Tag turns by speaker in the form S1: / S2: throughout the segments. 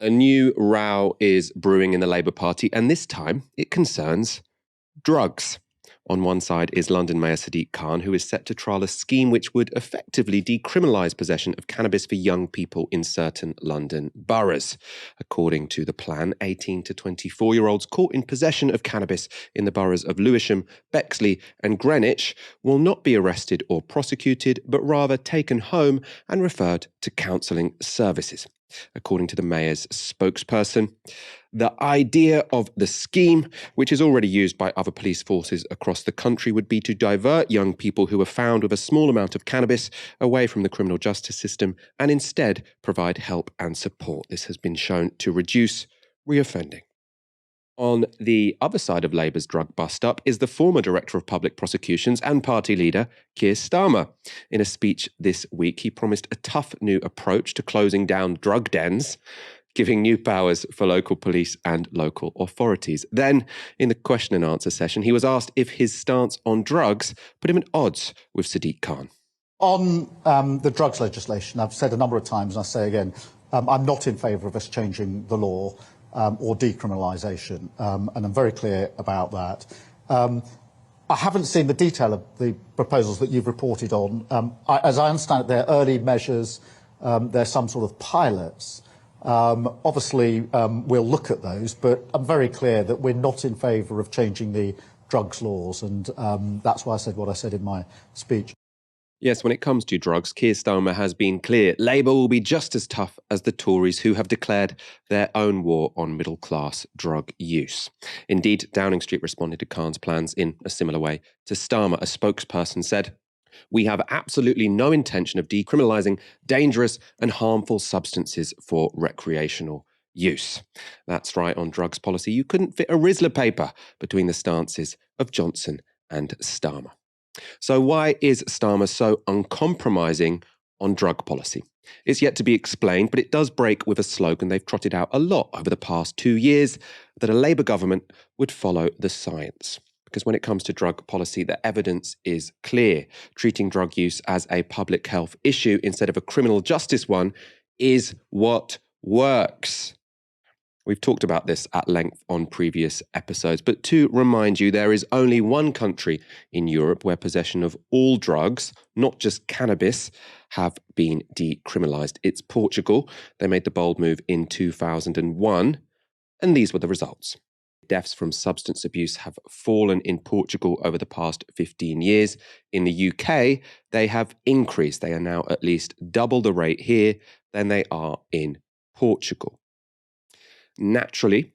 S1: A new row is brewing in the Labour Party, and this time it concerns drugs. On one side is London Mayor Sadiq Khan, who is set to trial a scheme which would effectively decriminalise possession of cannabis for young people in certain London boroughs. According to the plan, 18 to 24-year-olds caught in possession of cannabis in the boroughs of Lewisham, Bexley and Greenwich will not be arrested or prosecuted, but rather taken home and referred to counselling services. According to the mayor's spokesperson, the idea of the scheme, which is already used by other police forces across the country, would be to divert young people who are found with a small amount of cannabis away from the criminal justice system and instead provide help and support. This has been shown to reduce reoffending. On the other side of Labour's drug bust-up is the former Director of Public Prosecutions and party leader, Keir Starmer. In a speech this week, he promised a tough new approach to closing down drug dens, giving new powers for local police and local authorities. Then, in the question and answer session, he was asked if his stance on drugs put him at odds with Sadiq Khan.
S2: On the drugs legislation, I've said a number of times, and I'll say again, I'm not in favour of us changing the law or decriminalisation, and I'm very clear about that. I haven't seen the detail of the proposals that you've reported on. As I understand it, they're early measures, they're some sort of pilots. Obviously, we'll look at those, but I'm very clear that we're not in favour of changing the drugs laws, and that's why I said what I said in my speech.
S1: Yes, when it comes to drugs, Keir Starmer has been clear. Labour will be just as tough as the Tories, who have declared their own war on middle-class drug use. Indeed, Downing Street responded to Khan's plans in a similar way to Starmer. A spokesperson said, "We have absolutely no intention of decriminalising dangerous and harmful substances for recreational use." That's right, on drugs policy, you couldn't fit a Rizzler paper between the stances of Johnson and Starmer. So why is Starmer so uncompromising on drug policy? It's yet to be explained, but it does break with a slogan they've trotted out a lot over the past 2 years, that a Labour government would follow the science. Because when it comes to drug policy, the evidence is clear. Treating drug use as a public health issue instead of a criminal justice one is what works. We've talked about this at length on previous episodes, but to remind you, there is only one country in Europe where possession of all drugs, not just cannabis, have been decriminalised. It's Portugal. They made the bold move in 2001, and these were the results. Deaths from substance abuse have fallen in Portugal over the past 15 years. In the UK, they have increased. They are now at least double the rate here than they are in Portugal. Naturally,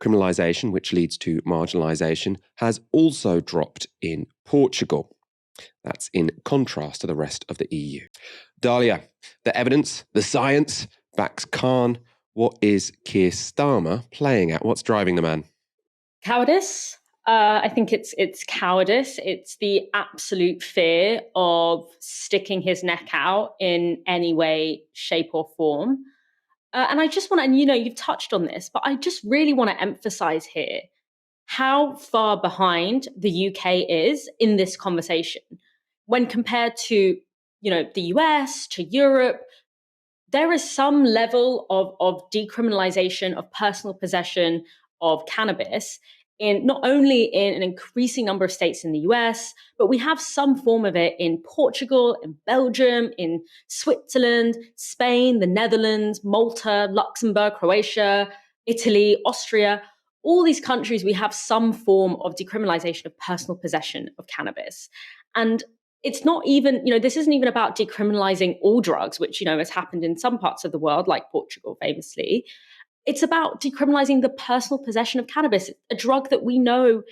S1: criminalisation, which leads to marginalisation, has also dropped in Portugal. That's in contrast to the rest of the EU. Dahlia, the evidence, the science backs Khan. What is Keir Starmer playing at? What's driving the man?
S3: Cowardice. I think it's cowardice. It's the absolute fear of sticking his neck out in any way, shape or form. And I just want to, and you've touched on this, but I just really want to emphasize here how far behind the UK is in this conversation. When compared to, the US, to Europe, there is some level of decriminalization of personal possession of cannabis in not only in an increasing number of states in the US, but we have some form of it in Portugal, in Belgium, in Switzerland, Spain, the Netherlands, Malta, Luxembourg, Croatia, Italy, Austria. All these countries, we have some form of decriminalization of personal possession of cannabis. And it's not even, this isn't even about decriminalizing all drugs, which, has happened in some parts of the world, like Portugal famously. It's about decriminalizing the personal possession of cannabis, a drug that we know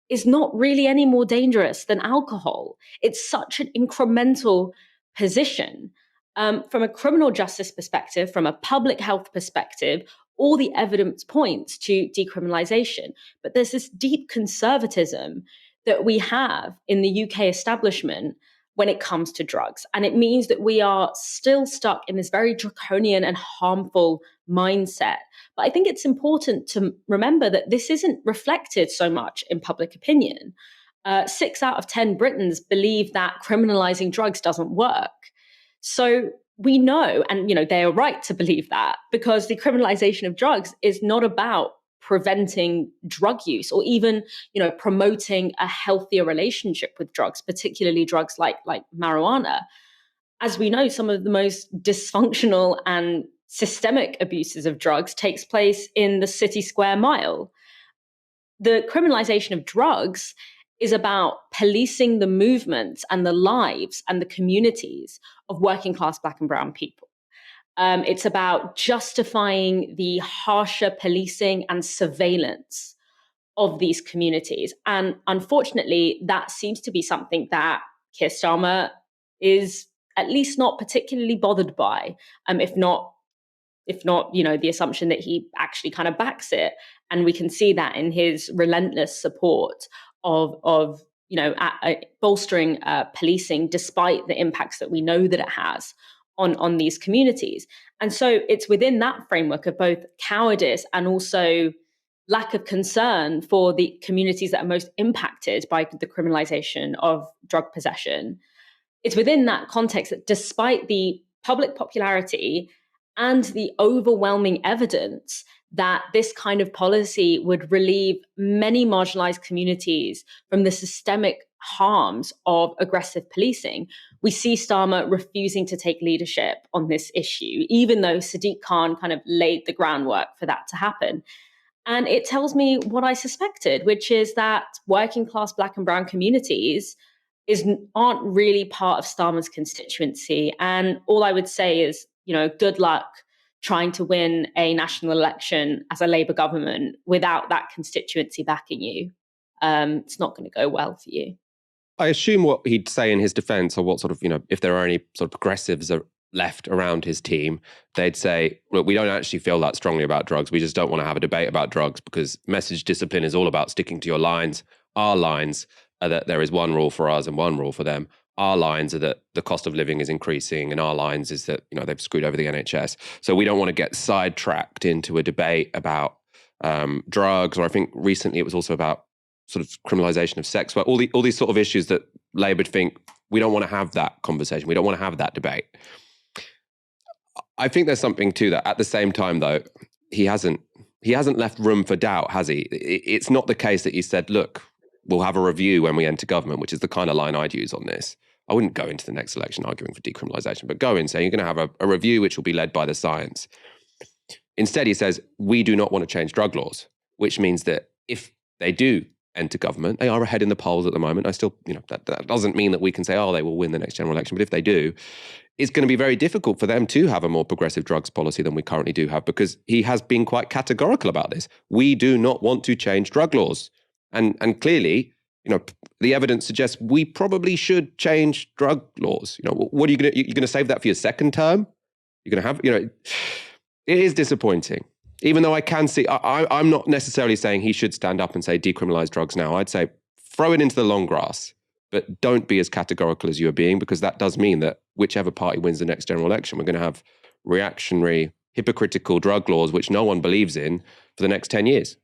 S3: is not really any more dangerous than alcohol. It's such an incremental position. From a criminal justice perspective, from a public health perspective, all the evidence points to decriminalization. But there's this deep conservatism that we have in the UK establishment when it comes to drugs. And it means that we are still stuck in this very draconian and harmful mindset. But I think it's important to remember that this isn't reflected so much in public opinion. 6 out of 10 Britons believe that criminalizing drugs doesn't work. So we know, and they are right to believe that, because the criminalization of drugs is not about preventing drug use or even promoting a healthier relationship with drugs, particularly drugs like marijuana. As we know, some of the most dysfunctional and systemic abuses of drugs takes place in the city square mile. The criminalization of drugs is about policing the movements and the lives and the communities of working class Black and brown people. It's about justifying the harsher policing and surveillance of these communities. And unfortunately, that seems to be something that Keir Starmer is at least not particularly bothered by, if not, the assumption that he actually kind of backs it. And we can see that in his relentless support of bolstering policing, despite the impacts that we know that it has on these communities. And so it's within that framework of both cowardice and also lack of concern for the communities that are most impacted by the criminalization of drug possession. It's within that context that, despite the public popularity and the overwhelming evidence that this kind of policy would relieve many marginalized communities from the systemic harms of aggressive policing, we see Starmer refusing to take leadership on this issue, even though Sadiq Khan kind of laid the groundwork for that to happen. And it tells me what I suspected, which is that working class Black and brown communities aren't really part of Starmer's constituency. And all I would say is, good luck trying to win a national election as a Labour government without that constituency backing you. It's not going to go well for you.
S1: I assume what he'd say in his defence, or what sort of, if there are any sort of progressives left around his team, they'd say, look, we don't actually feel that strongly about drugs. We just don't want to have a debate about drugs, because message discipline is all about sticking to your lines. Our lines are that there is one rule for us and one rule for them. Our lines are that the cost of living is increasing, and our lines is that, they've screwed over the NHS. So we don't want to get sidetracked into a debate about drugs, or I think recently it was also about sort of criminalization of sex work, all these sort of issues that Labour think we don't want to have that conversation. We don't want to have that debate. I think there's something to that. At the same time, though, he hasn't left room for doubt, has he? It's not the case that he said, look, we'll have a review when we enter government, which is the kind of line I'd use on this. I wouldn't go into the next election arguing for decriminalisation, but go in saying you're going to have a review which will be led by the science. Instead, he says, we do not want to change drug laws, which means that if they do enter government, they are ahead in the polls at the moment. I still, that doesn't mean that we can say, oh, they will win the next general election. But if they do, it's going to be very difficult for them to have a more progressive drugs policy than we currently do have, because he has been quite categorical about this. We do not want to change drug laws. And clearly, the evidence suggests we probably should change drug laws. What are you going to, you're going to save that for your second term? You're going to have, it is disappointing. Even though I can see, I'm not necessarily saying he should stand up and say decriminalize drugs now. I'd say throw it into the long grass, but don't be as categorical as you are being, because that does mean that whichever party wins the next general election, we're going to have reactionary, hypocritical drug laws, which no one believes in, for the next 10 years.